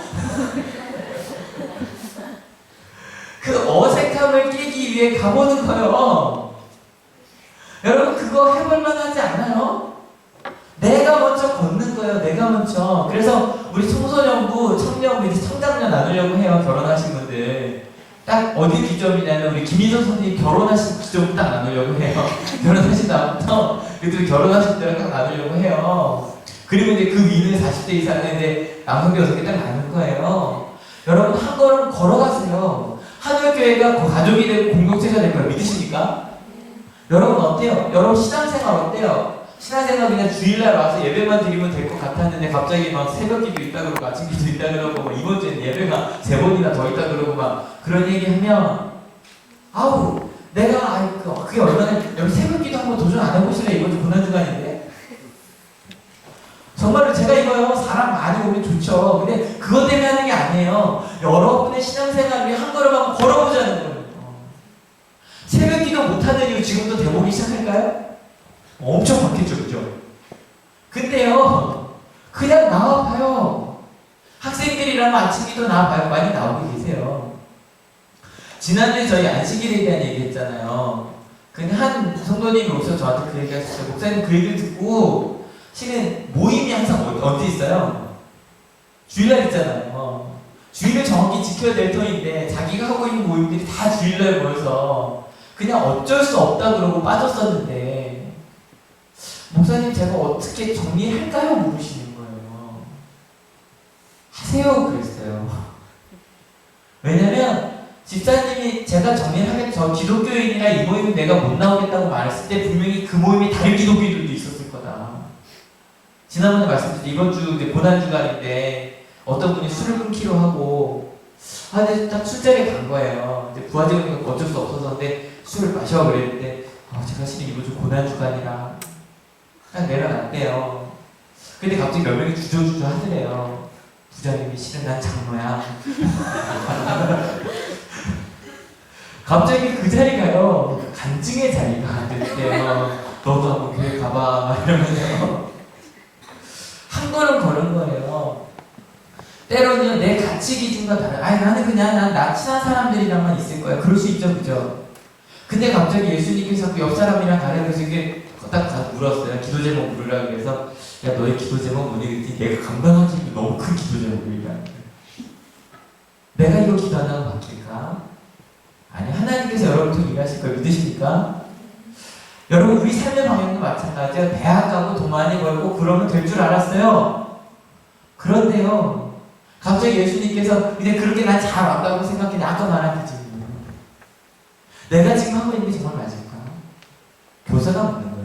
그 어색함을 깨기 위해 가보는 거예요. 여러분 그거 해볼 만하지 않아요? 내가 먼저 걷는 거예요. 내가 먼저. 그래서 우리 청소년부, 청년부, 청장년 나누려고 해요. 결혼하신 분들. 딱 어디 기점이냐면 우리 김희선 선생님 결혼하신 기점 딱 나누려고 해요. 결혼하신 다음부터 그들 결혼하신 때를 딱 나누려고 해요. 그리고 이제 그 위는 40대 이상인데 남성교 6개 딱 나눌 거예요. 여러분 한 걸음 걸어가세요. 한월교회가 가족이 되고 공동체가 될 걸 믿으십니까? 여러분 어때요? 여러분 신앙생활 어때요? 신앙생활 그냥 주일날 와서 예배만 드리면 될 것 같았는데 갑자기 막 새벽기도 있다 그러고 아침기도 있다 그러고 뭐 이번 주에는 예배가 3번이나 더 있다 그러고 막 그런 얘기하면 아우 내가 그게 얼마나 여기 새벽기도 한번 도전 안 해보실래? 이번 주 고난주간인데 정말로 제가 이거요 사람 많이 오면 좋죠. 근데 그것 때문에 하는 게 아니에요. 여러분의 신앙생활 위해 한 걸음 한번 걸어보자는 거예요. 새벽기도 못하는 이유 지금부터 돼보기 시작할까요? 엄청 바뀌었죠, 그죠? 근데요, 그냥 나와봐요. 학생들이라면 아침기도 나와봐요. 많이 나오고 계세요. 지난주에 저희 안식일에 대한 얘기 했잖아요. 근데 한 성도님이 오셔서 저한테 그 얘기 하셨어요. 목사님 그 얘기를 듣고 실은 모임이 항상 언제 있어요? 주일날 있잖아요. 주일을 정확히 지켜야 될 터인데 자기가 하고 있는 모임들이 다 주일날 모여서 그냥 어쩔 수 없다 그러고 빠졌었는데 목사님 제가 어떻게 정리할까요? 물으시는 거예요. 하세요 그랬어요. 왜냐면 집사님이 제가 정리를 하겠죠. 기독교인이라 이 모임 내가 못 나오겠다고 말했을 때 분명히 그 모임에 다른 기독교인들도 있었을 거다. 지난번에 말씀드렸죠. 이번 주 이제 고난주간인데 어떤 분이 술을 끊기로 하고 근데 딱 술자리에 간 거예요. 이제 부하직원이니까 어쩔 수 없어서 근데 술을 마셔 그랬는데 제가 실은 이번 주 고난주간이라 딱 내려놨대요. 근데 갑자기 몇 명이 주저주저 하더래요. 부장님이 실은 난 장로야. 갑자기 그 자리가요 간증의 자리가 됐대요. 너도 한번 교회 가봐 이러면서 한 걸음 걸은 거예요. 때로는요 내 가치 기준과 다른 나는 그냥 나 친한 사람들이랑만 있을 거야. 그럴 수 있죠, 그죠? 근데 갑자기 예수님께서 그 옆 사람이랑 가려면서 이게 딱 가서 물었어요. 기도 제목 물으라 그래서 야 너의 기도 제목 뭐니 그랬더니 내가 감당하기 너무 큰 기도 제목이야. 내가 이거 기도한다고 바뀔까? 아니 하나님께서 여러분들 일하실 걸 믿으십니까? 여러분 우리 삶의 방향도 마찬가지예요. 대학 가고 돈 많이 벌고 그러면 될 줄 알았어요. 그런데요 갑자기 예수님께서 이제 그렇게 난 잘 왔다고 생각해. 아까 말한 그 질문 내가 지금 하고 있는 게 정말 맞을까? 교사가 묻는 거예요.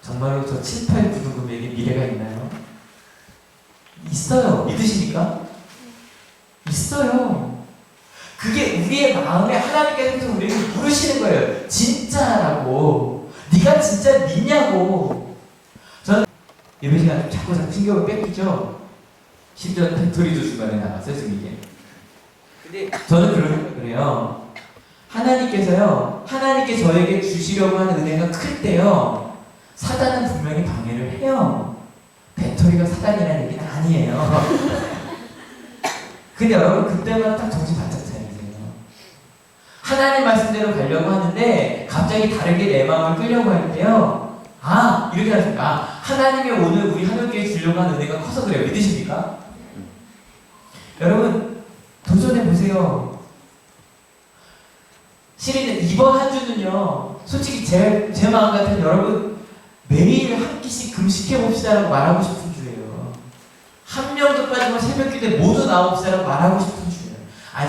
정말로 저 7, 8, 9 등급에게 미래가 있나요? 있어요. 믿으십니까? 있어요. 그게 우리의 마음에 하나님께서 우리를 부르시는 거예요. 진짜라고. 네가 진짜 믿냐고. 저는 예배 시간에 자꾸 신경을 뺏기죠. 심지어 팩토리도 중간에 나갔어요, 지금 이게. 근데 저는 그래요. 하나님께 저에게 주시려고 하는 은혜가 클 때요, 사단은 분명히 방해를 해요. 배터리가 사단이라는 얘기는 아니에요. 근데 여러분, 그때마다 딱 정신 바짝 차리세요. 하나님 말씀대로 가려고 하는데, 갑자기 다르게 내 마음을 끌려고 할 때요, 이렇게 하십니까? 하나님이 오늘 우리 하늘교회 주려고 하는 은혜가 커서 그래요. 믿으십니까? 여러분, 도전해보세요. 실은 이번 한 주는요, 솔직히 제 마음 같은 여러분, 매일 한 끼씩 금식해봅시다라고 말하고 싶은 주예요. 한 명도 빠지면 새벽 기도에 모두 나옵시다라고 말하고 싶은 주예요.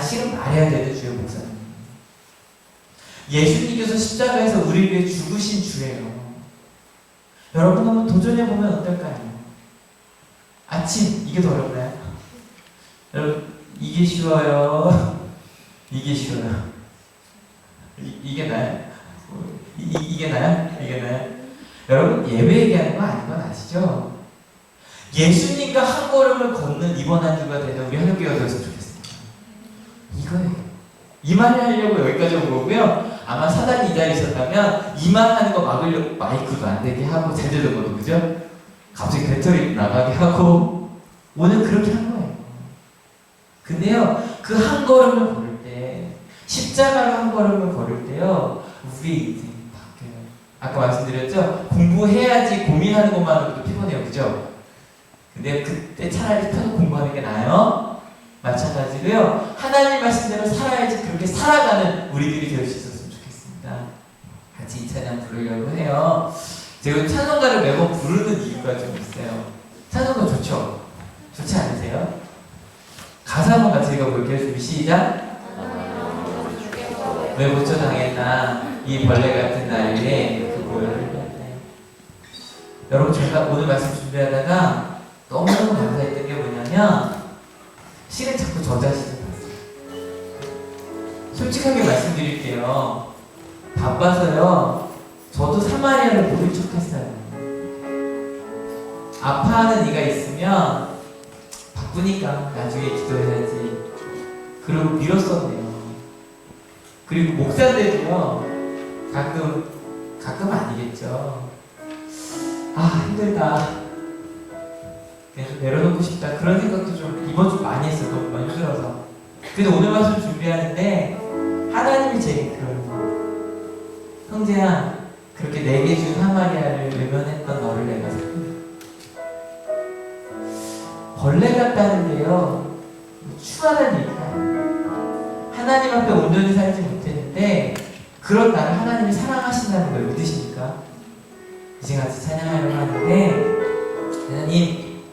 실은 말해야 되는 주예요, 목사님. 예수님께서 십자가에서 우리를 위해 죽으신 주예요. 여러분 한번 도전해보면 어떨까요? 아침, 이게 더 어렵나요? 여러분, 이게 쉬워요. 이게 쉬워요. 이게 나요? 이게 나요? 이게 나요? 여러분, 예배 얘기하는 거 아닌 건 아시죠? 예수님과 한 걸음을 걷는 이번 한 주가 되는 우리 하늘교회가 되었으면 좋겠습니다. 이거예요. 이 말을 하려고 여기까지 온 거고요. 아마 사단이 이 자리에 있었다면 이 말 하는 거 막으려고 마이크도 안 되게 하고 잘 되거든요. 그죠? 갑자기 배터리 나가게 하고 오늘 그렇게 한 거예요. 근데요, 그 한 걸음을 걸을 때, 십자가로 한 걸음을 걸을 때요, 우리 인생이 바뀌어요. 아까 말씀드렸죠? 공부해야지 고민하는 것만으로도 피곤해요. 그죠? 근데 그때 차라리 편히 공부하는 게 나아요. 마찬가지로요, 하나님 말씀대로 살아야지 그렇게 살아가는 우리들이 될 수 있었으면 좋겠습니다. 같이 이 찬양 부르려고 해요. 제가 찬송가를 매번 부르는 이유가 좀 있어요. 찬송가 좋죠? 좋지 않으세요? 가사 한번 같이 읽어볼게요. 준비 시작. 왜 고쳐당했나 이 벌레 같은 나이에 그 보혈을 흘렸네. 여러분, 제가 오늘 말씀 준비하다가 너무너무 감사했던 게 뭐냐면 실은 자꾸 저 자신을 봤어요. 솔직하게 말씀드릴게요. 바빠서요, 저도 사마리아를 모른 척했어요. 아파하는 이가 있으면 바쁘니까 나중에 기도해야지 그러고 미뤘었네요. 그리고 목사들도요, 가끔 아니겠죠. 힘들다, 그냥 좀 내려놓고 싶다, 그런 생각도 좀 이번 주 많이 했어요. 너무 힘들어서. 근데 오늘 말씀 준비하는데 하나님이 제게 그러는 거예요. 형제야, 그렇게 내게 준 사마리아를 외면했던 너를 내가 살린다. 벌레 같다는 게요, 추하다는 얘기가 하나님 앞에 온전히 살지 못했는데 그런 나를 하나님이 사랑하신다는 걸 믿으십니까? 이제 같이 찬양하려고 하는데, 하나님,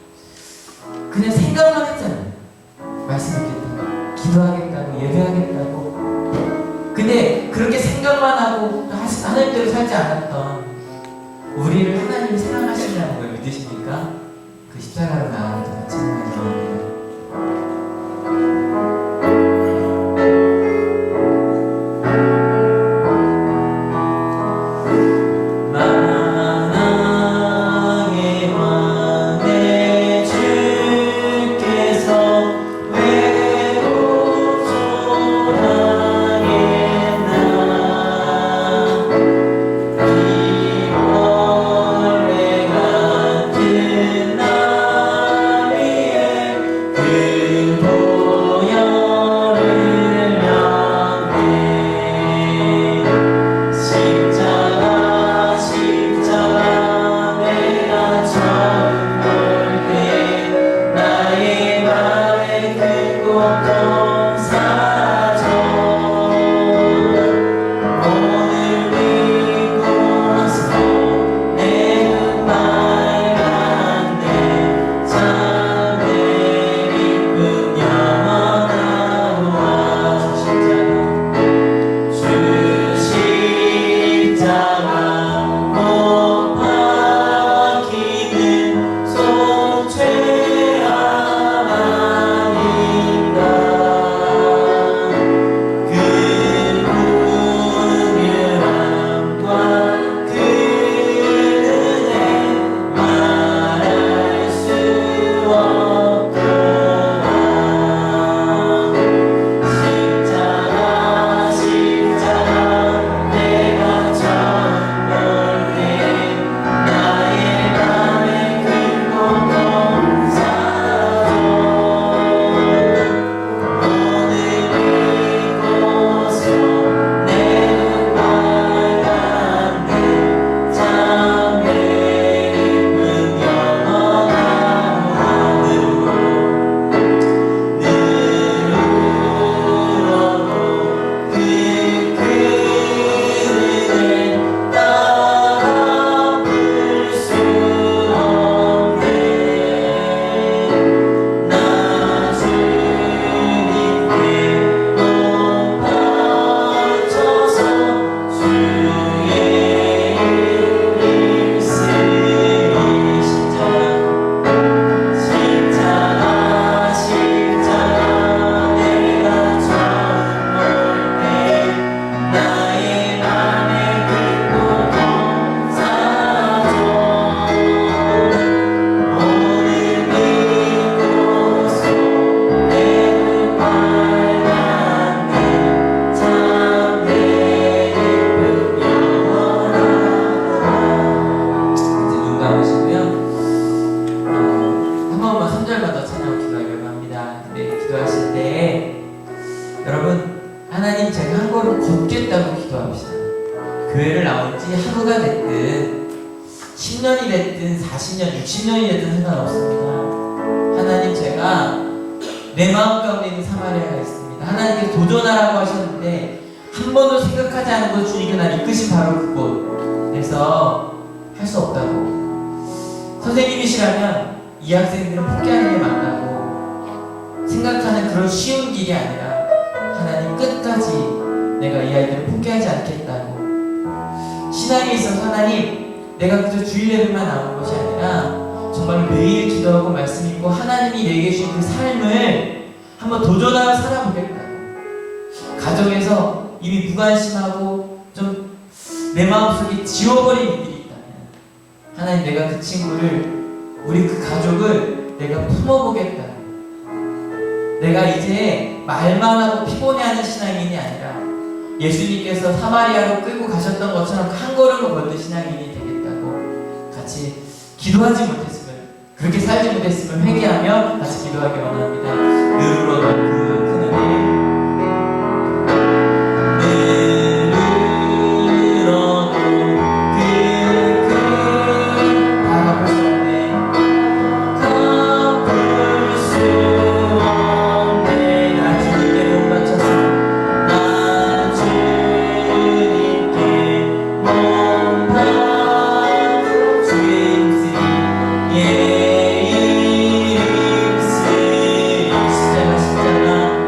그냥 생각만 했잖아요. 말씀 듣겠다고, 기도하겠다고, 예배하겠다고, 근데 그렇게 생각만 하고 하나님대로 살지 않았던 우리를 하나님이 사랑하신다는 걸 믿으시니까 그 십자가로 나아가는 같이 하나님 기도합니다. 교회를 나온 지 하루가 됐든 10년이 됐든 40년, 60년이 됐든 상관없습니다. 하나님, 제가 내 마음 가운데 있는 사마리아가 있습니다. 하나님께서 도전하라고 하셨는데 한 번도 생각하지 않은 것 주님께 날 이끄신 바로 그곳. 그래서 할 수 없다고, 선생님이시라면 이 학생들은 포기하는 게 맞다고 생각하는 그런 쉬운 길이 아니라 하나님, 끝까지 내가 이 아이들을 포기하지 않겠다고. 신앙에 있어서 하나님, 내가 그저 주일 예배만 나오는 것이 아니라 정말 매일 기도하고 말씀 읽고 하나님이 내게 주신 그 삶을 한번 도전하며 살아보겠다고. 가정에서 이미 무관심하고 좀 내 마음속에 지워버린 일들이 있다면 하나님, 내가 그 친구를, 우리 그 가족을 내가 품어보겠다고. 내가 이제 말만 하고 피곤해하는 신앙인이 아니라 예수님께서 사마리아로 끌고 가셨던 것처럼 한 걸음을 걷는 신앙인이 되겠다고. 같이 기도하지 못했으면, 그렇게 살지 못했으면 회개하며 같이 기도하기 원합니다. 늘으로도 그 큰 은혜, 십자가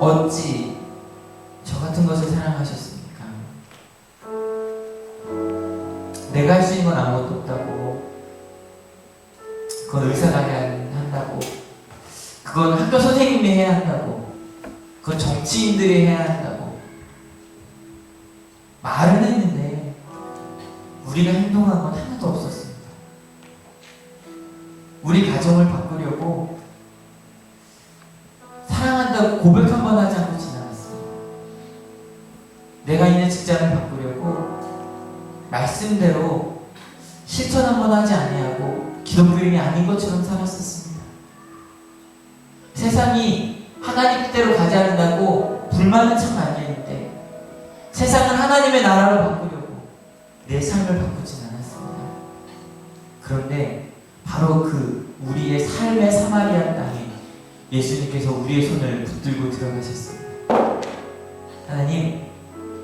어찌 저 같은 것을 사랑하셨습니까? 내가 할 수 있는 건 아무것도 없다고, 그건 의사가 해야 한다고, 그건 학교 선생님이 해야 한다고, 그건 정치인들이 해야 한다고 말은 했는데 우리가 행동한 건 하나도 없었습니다. 우리 가정을 바꾸려고 사랑한다고 고백 한 번 하지 않고 지나갔습니다. 내가 있는 직장을 바꾸려고 말씀대로 실천 한 번 하지 아니하고 기독교인이 아닌 것처럼 살았었습니다. 세상이 하나님 뜻대로 가지 않는다고 불만은 참 많이 했는데 세상을 하나님의 나라로 바꾸려고 내 삶을 바꾸진 않았습니다. 그런데 바로 그 우리의 삶의 사마리아 땅에 예수님께서 우리의 손을 붙들고 들어가셨습니다. 하나님,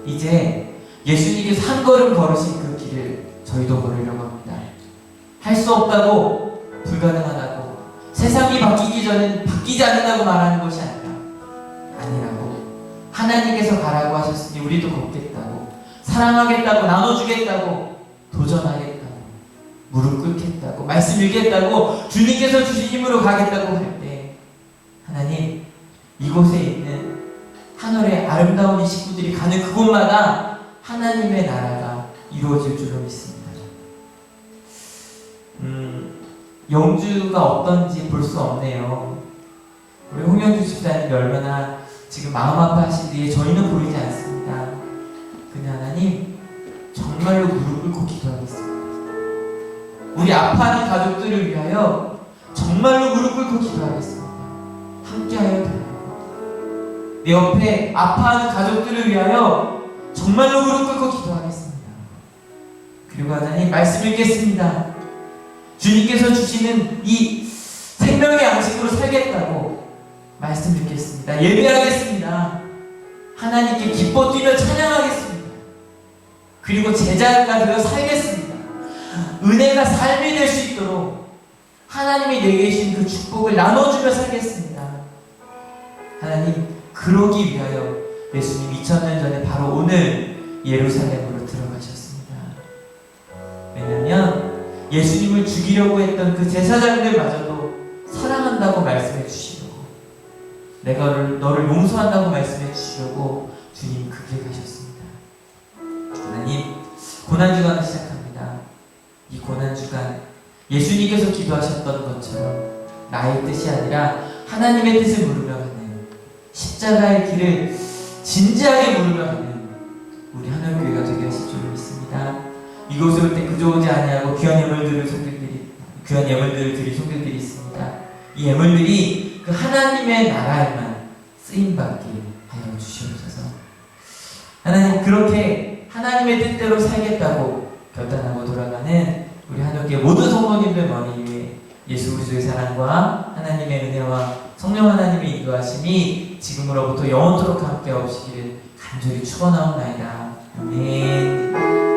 이제 예수님께서 한 걸음 걸으신 그 길을 저희도 걸으려고 합니다. 할 수 없다고, 불가능하다고, 세상이 바뀌기 전엔 바뀌지 않는다고 말하는 것이 아니라고, 하나님께서 가라고 하셨으니 우리도 걷겠다고, 사랑하겠다고, 나눠주겠다고, 도전하겠다고, 무릎 꿇겠다고, 말씀 읽겠다고, 주님께서 주신 힘으로 가겠다고 할 때 하나님, 이곳에 있는 하늘의 아름다운 이 식구들이 가는 그곳마다 하나님의 나라가 이루어질 줄로 믿습니다. 영주가 어떤지 볼 수 없네요. 우리 홍영주 집사님이 얼마나 지금 마음 아파하신 뒤에 저희는 보이지 않습니다. 근데 하나님, 정말로 무릎 꿇고 기도하겠습니다. 우리 아파하는 가족들을 위하여 정말로 무릎 꿇고 기도하겠습니다. 함께하여 달라고. 내 옆에 아파하는 가족들을 위하여 정말로 무릎 꿇고 기도하겠습니다. 그리고 하나님, 말씀 읽겠습니다. 주님께서 주시는 이 생명의 양식으로 살겠다고 말씀 읽겠습니다. 예배하겠습니다. 하나님께 기뻐 뛰며 찬양하겠습니다. 그리고 제자가 되어 살겠습니다. 은혜가 삶이 될 수 있도록 하나님이 내게 주신 그 축복을 나눠주며 살겠습니다. 하나님, 그러기 위하여 예수님 2000년 전에 바로 오늘 예루살렘으로 들어가셨습니다. 왜냐하면 예수님을 죽이려고 했던 그 제사장들마저도 사랑한다고 말씀해 주시려고, 내가 너를 용서한다고 말씀해 주시려고 주님 그 길 가셨습니다. 하나님, 고난주간을 시작합니다. 이 고난주간 예수님께서 기도하셨던 것처럼 나의 뜻이 아니라 하나님의 뜻을 물으며 가는 십자가의 길을 진지하게 물으며 가는 우리 하늘교회가 되게 하실 줄 믿습니다. 이곳에 올 때 그저 오지 아니하고 귀한 예물들을 드릴 손길들이 있습니다. 이 예물들이 그 하나님의 나라에만 쓰임받게 하여 주시옵소서. 하나님, 그렇게 하나님의 뜻대로 살겠다고 결단하고 돌아가는 우리 하늘교회 모든 성도님들 머리 위에 예수 그리스도의 사랑과 하나님의 은혜와 성령 하나님의 인도하심이 지금으로부터 영원토록 함께 없으시기를 간절히 축원하옵나이다. 아멘.